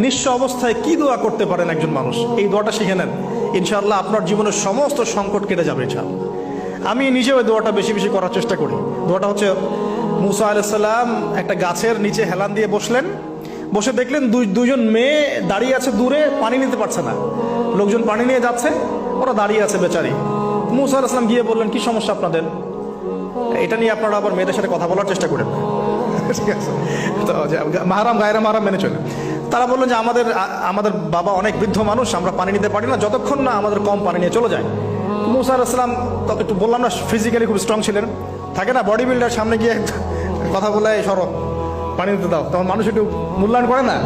নিঃস্ব অবস্থায় কি দোয়া করতে পারেন একজন মানুষ, এই দোয়াটা শিখে নেন, ইনশাআল্লাহ আপনার জীবনের সমস্ত সংকট কেটে যাবে ইনশাআল্লাহ। আমি নিজেও এই দোয়াটা বেশি বেশি করার চেষ্টা করি। দোয়াটা হচ্ছে, মুসা আলাইহিস সালাম একটা গাছের নিচে হেলান দিয়ে বসলেন, বসে দেখলেন দুইজন মেয়ে দাঁড়িয়ে আছে দূরে, পানি নিতে পারছে না, লোকজন পানি নিয়ে যাচ্ছে, ওরা দাঁড়িয়ে আছে বেচারি। মুসা আলাইহিস সালাম গিয়ে বললেন, কি সমস্যা আপনাদের? এটা নিয়ে আপনারা আবার মেয়েদের সাথে কথা বলার চেষ্টা করেন, ঠিক আছে? তো মাহারাম গায়রা মাহারাম মেনে চলে। তারা বললেন যে আমাদের বাবা অনেক বৃদ্ধ মানুষ, আমরা পানি নিতে পারি না যতক্ষণ না আমাদের কম পানি নিয়ে চলে যায়। মুসা আলাইহিস সালাম একটু বললাম না, ফিজিক্যালি খুব স্ট্রং ছিলেন, থাকে না বডি বিল্ডার, সামনে গিয়ে কথা বলে সরব পানি নিতে দাও, তখন মানুষ একটু মূল্যায়ন করে না।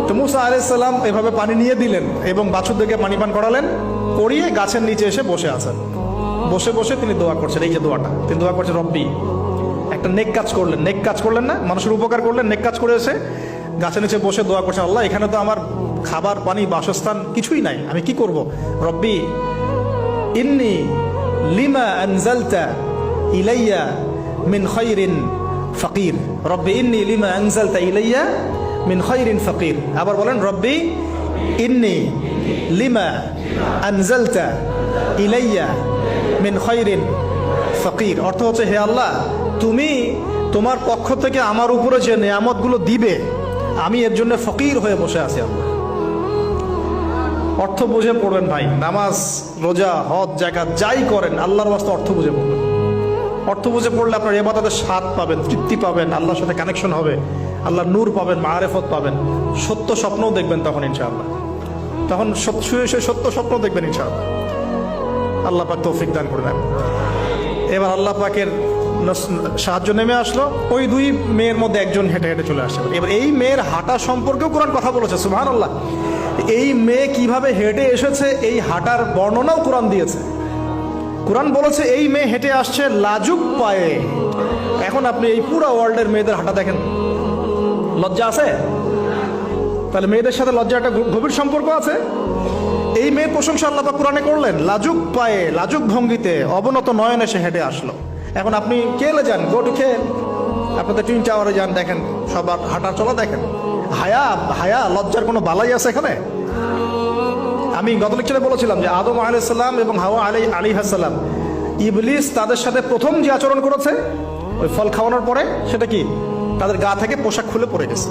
তো মুসা আলাইহিস সালাম এভাবে পানি নিয়ে দিলেন এবং বাছুরদেরকে পানি পান করালেন, করিয়ে গাছের নিচে এসে বসে আছেন। বসে বসে তিনি দোয়া করছেন, এই যে দোয়াটা তিনি দোয়া করছেন, রব্বি, একটা নেক কাজ করলেন, নেক কাজ করলেন না, মানুষের উপকার করলেন, নেক কাজ করে এসে গাছের নিচে বসে দোয়া করছেন, আল্লাহ এখানে তো আমার খাবার পানি বাসস্থান কিছুই নাই, আমি কি করব? রব্বি ইন্নি লিমা আনজালতা ইলাইয়া মিন খায়রিন ফাকির, রব্বি ইন্নি লিমা আনজালতা ইলাইয়া মিন খায়রিন ফাকির। আবার বলেন, রব্বি ইন্নি লিমা আনজালতা ইলাইয়া মিন খায়রিন ফাকির। অর্থ হচ্ছে, হে আল্লাহ, তুমি তোমার পক্ষ থেকে আমার উপরে যে নিয়ামতগুলো দিবে, আমি এর জন্য ফকির হয়ে বসে আছি। আল্লাহ অর্থ বুঝে পড়বেন ভাই, নামাজ রোজা হজ জাকাত যাই করেন আল্লাহর ওয়াস্তে অর্থ বুঝে পড়বেন। অর্থ বুঝে পড়লে আপনার ইবাদতের স্বাদ পাবেন, তৃপ্তি পাবেন, আল্লাহর সাথে কানেকশন হবে, আল্লাহর নূর পাবেন, মাআরিফত পাবেন, সত্য স্বপ্নও দেখবেন তখন ইনশাআল্লাহ। তখন শুয়ে শুয়ে সত্য স্বপ্ন দেখবেন ইনশাআল্লাহ। আল্লাহ পাক তৌফিক দান করবেন। এবার আল্লাহ পাকের সাহায্য নেমে আসলো, ওই দুই মেয়ের মধ্যে একজন হেঁটে হেঁটে চলে আসছে। এবার এই মেয়ের হাঁটা সম্পর্কেও কোরআন কথা বলেছে, সুবহানাল্লাহ। এই মেয়ে কিভাবে হেঁটে এসেছে এই হাঁটার বর্ণনাও কোরআন দিয়েছে। কোরআন বলেছে এই মেয়ে হেঁটে আসছে লাজুক পায়ে। এখন আপনি এই পুরো ওয়ার্ল্ডের মেয়েদের হাঁটা দেখেন, লজ্জা আছে? তাহলে মেয়েদের সাথে লজ্জা একটা গভীর সম্পর্ক আছে। এই মেয়ের প্রশংসা আল্লাহ পাক কোরআনে করলেন, লাজুক পায়ে লাজুক ভঙ্গিতে অবনত নয়নে সে হেঁটে আসলো। এখন আপনি কেলে যান, গো টু খেল, আপনাদের টুইন টাওয়ারে যান, দেখেন সবার হাঁটা চলা দেখেন। হায়া লজ্জার কোনো বালাই আছে এখানে? আমি গত লেকচারে বলেছিলাম যে আদম আলাইহিস সালাম এবং হাওয়া আলাইহিস সালাম, ইবলিস তাদের সাথে প্রথম যে আচরণ করেছে ওই ফল খাওয়ানোর পরে, সেটা কি? তাদের গা থেকে পোশাক খুলে পড়ে গেছে,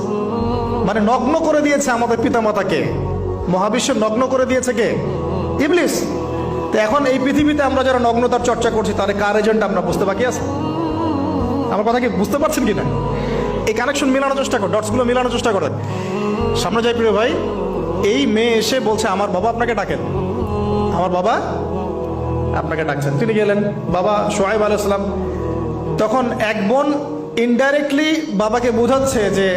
মানে নগ্ন করে দিয়েছে আমাদের পিতামাতাকে, মহাবিশ্ব নগ্ন করে দিয়েছে কে? ইবলিস। তো এখন এই পৃথিবীতে আমরা যারা নগ্নতার চর্চা করছি, তাহলে কার এজেন্ট আমরা বুঝতে বাকি আছে? আমার কথা কি বুঝতে পারছেন কিনা? এই কানেকশন মেলানোর চেষ্টা করেন, ডটসগুলো মেলানোর চেষ্টা করেন। সামনে যাই প্রিয় ভাই, এই মেয়ে এসে বলছে, আমার বাবা আপনাকে ডাকেন, আমার বাবা আপনাকে ডাকছেন। তিনি গেলেন, বাবা শুআয়ব আলাইহিস সালাম। তখন এক বোন ইনডাইরেক্টলি বাবাকে বোঝাচ্ছে যে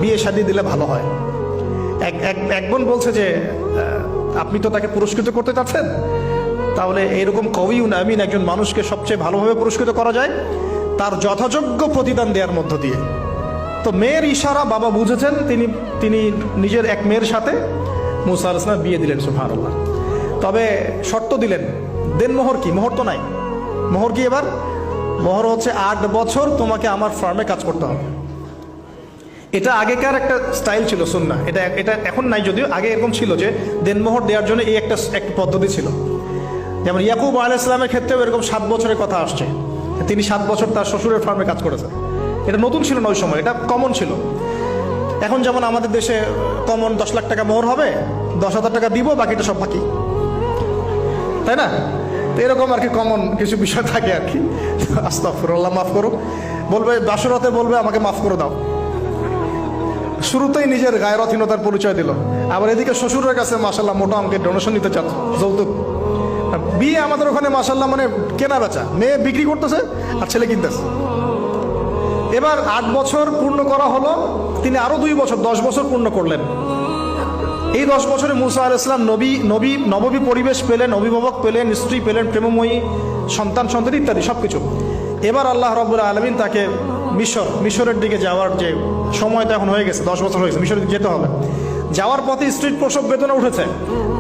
বিয়ে শাদী দিলে ভালো হয়। এক বোন বলছে যে আপনি তো তাকে পুরস্কৃত করতে চাচ্ছেন, তাহলে এইরকম কবিউন আমিন একজন মানুষকে সবচেয়ে ভালোভাবে পুরস্কৃত করা যায় তার যথাযোগ্য প্রতিদান দেওয়ার মধ্য দিয়ে। তো মেয়ের ইশারা বাবা বুঝেছেন, তিনি নিজের এক মেয়ের সাথে মুসা আলাইহিস সালাম বিয়ে দিলেন, সুবহানাল্লাহ। তবে শর্ত দিলেন, দেনমোহর কি? মোহর তো নাই। মোহর কি এবার? মোহর হচ্ছে 8 বছর তোমাকে আমার ফার্মে কাজ করতে হবে। এটা আগেকার একটা স্টাইল ছিল, সুন্নাহ। এটা এখন নাই যদিও, আগে এরকম ছিল যে দেনমোহর দেওয়ার জন্য এই একটা পদ্ধতি ছিল। যেমন ইয়াকুব আলাইহিস সালামের ক্ষেত্রেও এরকম 7 বছরের কথা আসছে, তিনি 7 বছর তার শ্বশুরের ফার্মে কাজ করেছেন। এটা নতুন ছিল না ওই সময়, এটা কমন ছিল। এখন যেমন আমাদের দেশে কমন 10 লাখ টাকা মোহর হবে, 10,000 টাকা দিব, বাকিটা সব বাকি, তাই না? তো এরকম আর কি কমন কিছু বিষয় থাকে আর কি। আস্তাগফিরুল্লাহ, মাফ করো। বলবে বাসরাতে, বলবে আমাকে মাফ করে দাও। শুরুতেই নিজের গায়রথহীনতার পরিচয় দিল। আবার এদিকে শ্বশুরের কাছে মাশাআল্লাহ মোটা অঙ্কের ডোনেশন নিতে চাচ্ছে, যৌতুক। বিয়ে আমাদের ওখানে মাশাআল্লাহ মানে কেনা বেচা, মেয়ে বিক্রি করতেছে আর ছেলে কিনতেছে। এবার 8 বছর পূর্ণ করা হলো, তিনি আরো 2 বছর 10 বছর পূর্ণ করলেন। এই 10 বছরে মুসা আলাইহিস সালাম নববী পরিবেশ পেলেন, অভিভাবক পেলেন, স্ত্রী পেলেন, প্রেমময়ী সন্তান ইত্যাদি সবকিছু। এবার আল্লাহ রাব্বুল আলামিন তাকে মিশরের দিকে যাওয়ার যে সময় তো এখন হয়ে গেছে, 10 বছর হয়ে গেছে, মিশরে যেতে হবে। যাওয়ার পথে স্ত্রীর প্রসব বেদনা উঠেছে।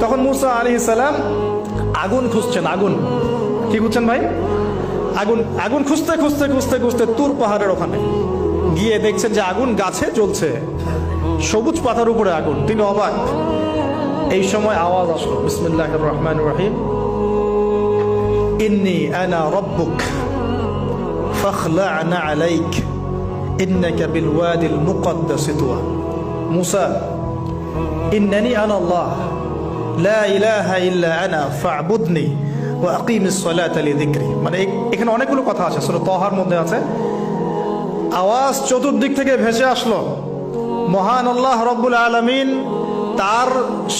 তখন মুসা আলাইহিস সালাম আগুন খুঁজছেন। আগুন কি খুঁজছেন ভাই? আগুন খুঁজতে তুর পাহাড়ের ওখানে গিয়ে দেখছেন যে আগুন গাছে জ্বলছে। সবুজ পাতার উপরে আগুন, তিনি অবাক। এই সময় আওয়াজ আসলো, বিসমিল্লাহির রহমানির রহিম, ইন্নী আনা রাব্বুক ফাখলা'না আলাইক ইন্নাকা বিল ওয়াদিল মুকদ্দাস তুয়া। মুসা, ইন্নানি আনা আল্লাহ লা ইলাহা ইল্লা আনা ফা'বুদনি ওয়া আকিমিস সালাতা লিযিকরি। মানে এখানে অনেকগুলো কথা আছে, সূরা তাহার মধ্যে আছে। আওয়াজ চতুর্দিক থেকে ভেসে আসলো, মহান আল্লাহ রব্বুল আলামিন তার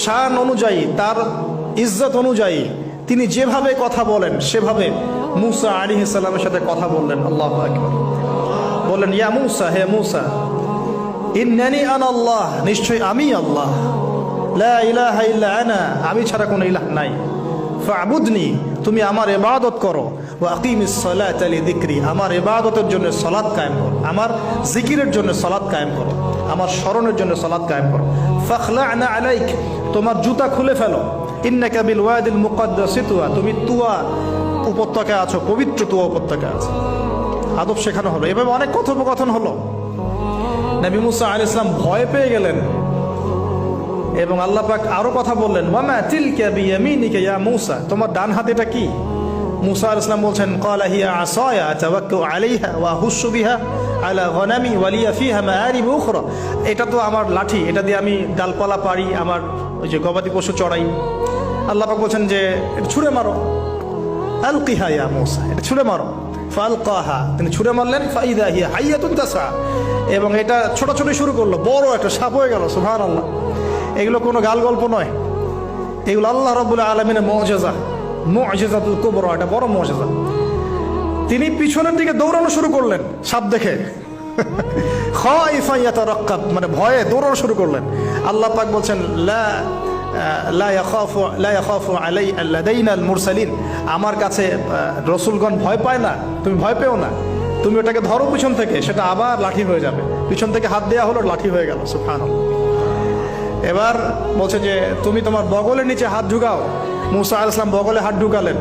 শান অনুযায়ী, তার ইজ্জত অনুযায়ী তিনি যেভাবে কথা বলেন সেভাবে মুসা আলাইহিস সালামের সাথে কথা বললেন। আল্লাহু আকবার। বললেন, ইয়া মুসা, হে মুসা, ইন্নানি আনা আল্লাহ, নিশ্চয় আমি আল্লাহ, লা ইলাহা ইল্লা আনা, আমি ছাড়া কোনো ইলাহ নাই, ফা'বুদনি, তুমি আমার ইবাদত করো, ওয়া আকিমিস সালাতা লিযিকরি, আমার ইবাদতের জন্য সালাত কায়েম করো, আমার জিকিরের জন্য সালাত কায়েম করো, আমার স্মরণের জন্য সালাত কায়েম করো। ফাখলা'না আলাইক, তোমার জুতা খুলে ফেলো, ইন্নাকা বিল ওয়াদিল মুকদ্দাস তুয়া, তুমি তুয়া উপত্যকায় আছো, পবিত্র তুয়া উপত্যকায় আছো। আদব শেখানো হলো, এভাবে অনেক কথোপকথন হলো। নবী মুসা আলাইহিস সালাম ভয় পেয়ে গেলেন এবং আল্লাহ পাক আরো কথা বললেন, ওয়ামা তিলকা বিয়ামিনিকা ইয়া মুসা, তোমার ডান হাতে এটা কি? মুসা আলাইহিস সালাম বলছেন, ক্বালা হিয়া আসায়া আতাওয়াক্কাউ আলাইহা ওয়া আহুশু বিহা আলা গনামি ওয়া লিয়া ফিহা মাআরিব উখরা, এটা তো আমার লাঠি, এটা দিয়ে আমি ডালপালা পারি, আমার ওই যে গবাদি পশু চড়াই। আল্লাহ পাক বলছেন যে এটা ছুঁড়ে মারো, আলকিহা ইয়া মুসা, এটা ছুঁড়ে মারো। ফালকাহা, তিনি ছুঁড়ে মারলেন, ফাইদা হিয়া হাইয়াতুন তাসা, এবং এটা ছোটাছুটি শুরু করলো, বড় একটা সাপ হয়ে গেল। সুবহানাল্লাহ। এগুলো কোনো গাল গল্প নয়, এগুলো আল্লাহ রাব্বুল আলামিনের মুআজিজা, মুআজিজাতুল কুবরা, এটা বড় মুআজিজা। তিনি পিছনের দিকে দৌড়ানো শুরু করলেন সাপ দেখে, খাইফা ইয়াতারাক্কাব, মানে ভয়ে দৌড়ানো শুরু করলেন। আল্লাহ পাক বলছেন, লা ইয়াখাফু লাদাইনাল মুরসালিন, আমার কাছে রসুলগণ ভয় পায় না, তুমি ভয় পেও না, তুমি ওটাকে ধরো পিছন থেকে, সেটা আবার লাঠি হয়ে যাবে। পিছন থেকে হাত দেওয়া হলো, লাঠি হয়ে গেল। সুবহানাল্লাহ। এবার বলছে যে তুমি তোমার বগলের নিচে হাত ঢুকাও। মুসা আলাইহিস সালাম বগলে হাত ঢুকালেন,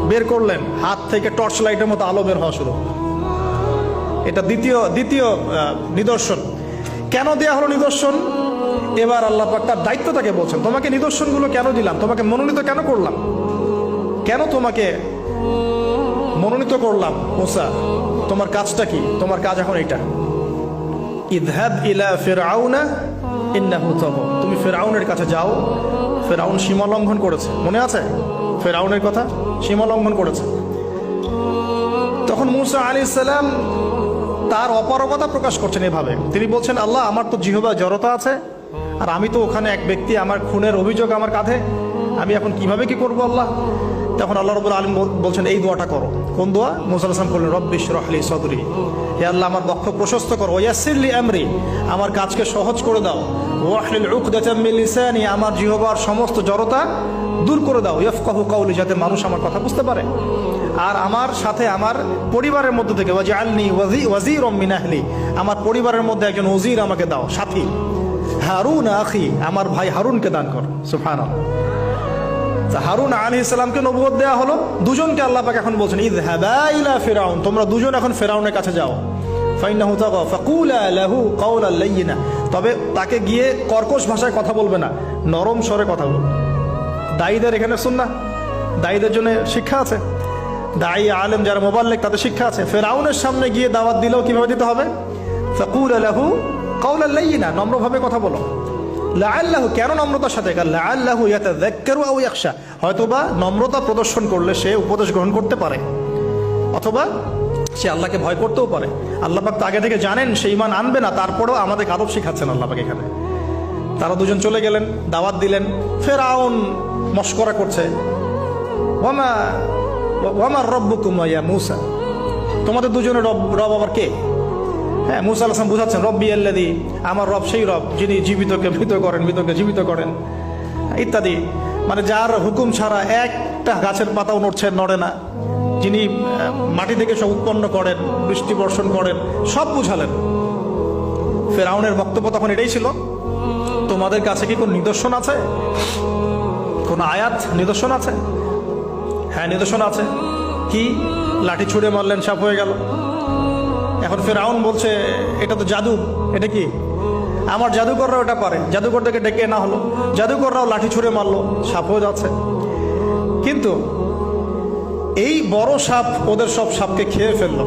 বের করলেন, হাত থেকে টর্চ লাইটের মতো আলো বের হওয়া শুরু। এটা দ্বিতীয় নিদর্শন। কেন দেয়া হলো নিদর্শন? এবার আল্লাহ পাক তার দায়িত্বটাকে বলছেন, তোমাকে নিদর্শনগুলো কেন দিলাম, তোমাকে মনোনীত কেন করলাম, কেন তোমাকে মনোনীত করলাম? মুসা, তোমার কাজটা কি? তোমার কাজ এখন এটা, ইযহাব ইলা ফিরআউনা ইন্নাহু তাগা, তুমি ফিরআউনের কাছে যাও। ফিরআউন সীমা লঙ্ঘন করেছে, মনে আছে ফিরআউনের কথা? সীমা লঙ্ঘন করেছে। তখন মুসা আলাইহিস সালাম তার অপারগতা প্রকাশ করছেন এভাবে, তিনি বলছেন, আল্লাহ, আমার তো জিহ্বায় জড়তা আছে, আর আমি তো ওখানে এক ব্যক্তি, আমার খুনের অভিযোগ আমার কাঁধে, আমি এখন কিভাবে কি করবো আল্লাহ? তখন আল্লাহ রাব্বুল আলামিন বলছেন, এই দোয়াটা করো। কোন দোয়া? মুসা আলাইহিস সালাম বললেন, রব্বি ইশরাহ লি সাদরি, হে আল্লাহ, আমার বক্ষ প্রশস্ত করো, ওয়াসসির লি আমরি, আমার কাজকে সহজ করে দাও, ওয়াহলিল উকদাতাম মিন লিসানি, আমার জিহ্বার সমস্ত জড়তা দূর করে দাও, ইয়াফকাহু কাওলি, যাতে মানুষ আমার কথা বুঝতে পারে। আর আমার সাথে আমার পরিবারের মধ্যে থেকে ওয়াজআলনি ওয়াজিরাম মিন আহলি, আমার পরিবারের মধ্যে একজন ওজির আমাকে দাও, সাথী। হারুন আখি, আমার ভাই হারুনকে দান কর। সুবহানাল্লাহ। হারুন আলাইহিস সালামকে নবুয়ত দেয়া হলো, দুজনকে আল্লাহ পাক এখন বলছেন, ইযহাবা ইলা ফিরআউন, তোমরা দুজন এখন ফিরআউনের কাছে যাও। ফাইন্নাহু তাগা ফাকুলা লাহু কাওলান লাইয়িনা, তবে তাকে গিয়ে কর্কশ ভাষায় কথা বলবে না, নরম স্বরে কথা বলবে। দায়ীদের এখানে সুন্নাহ, দায়ীদের জন্য শিক্ষা আছে, দায়ী আলেম যারা মুবাল্লিগ তাদের শিক্ষা আছে। ফিরআউনের সামনে গিয়ে দাওয়াত দিলেও কিভাবে দিতে হবে? ফাকুলা লাহু কাওলান লাইয়িনা, নম্রভাবে কথা বলো। লাআল্লাহু, কেন নম্রতার সাথে? লাআল্লাহু ইয়াতাযাক্কারু আও ইয়াখশা, হয়তোবা নম্রতা প্রদর্শন করলে সে উপদেশ গ্রহণ করতে পারে, অথবা সে আল্লাহকে ভয় করতেও পারে। আল্লাহ পাক তো আগে থেকে জানেন সে ঈমান আনবে না, তারপরেও আমাদের আদব শিখাচ্ছেন আল্লাহ পাক এখানে। তারা দুজন চলে গেলেন, দাওয়াত দিলেন। ফিরআউন মশকরা করছে, ওয়ামা রাব্বুকুম ইয়া মূসা, তোমাদের দুজনের রব আবার কে? হ্যাঁ, মুসা আলাইহিস সালাম বুঝাচ্ছেন, রব্বি আল্লাযী, আমার রব সেই রব যিনি জীবিতকে মৃত করেন, মৃতকে জীবিত করেন, ইত্যাদি। মানে যার হুকুম ছাড়া একটা গাছের পাতাও নড়ে না, যিনি মাটি থেকে সব উৎপন্ন করেন, বৃষ্টি বর্ষণ করেন, সব বুঝালেন। ফিরআউনের বক্তব্য তখন এটাই ছিল, তোমাদের কাছে কি কোন নিদর্শন আছে, কোন আয়াত নিদর্শন আছে? হ্যাঁ, নিদর্শন আছে। কি? লাঠি ছুঁড়ে মারলেন, সাপ হয়ে গেল। এখন ফিরআউন বলছে, এটা তো জাদু, এটা কি? আমার জাদুকররা ওটা পারে, জাদুকরদেরকে ডেকে না হলো, জাদুকররাও লাঠি ছুঁড়ে মারলো, সাপও যাচ্ছে। কিন্তু এই বড় সাপ ওদের সব সাপকে খেয়ে ফেললো।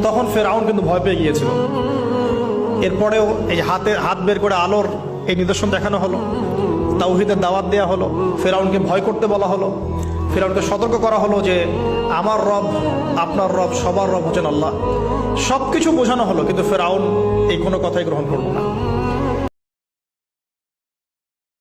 তখন ফেরাউন কিন্তু ভয় পেয়ে গিয়েছিল। এরপরেও এই হাত বের করে আলোর এই নিদর্শন দেখানো হলো, তাওহীদের দাওয়াত দেওয়া হলো, ফেরাউনকে ভয় করতে বলা হলো, ফেরাউনকে সতর্ক করা হলো যে আমার রব, আপনার রব, সবার রব হচ্ছেন আল্লাহ। সবকিছু বোঝানো হলো, কিন্তু ফেরাউন এই কোনো কথাই গ্রহণ করলো না।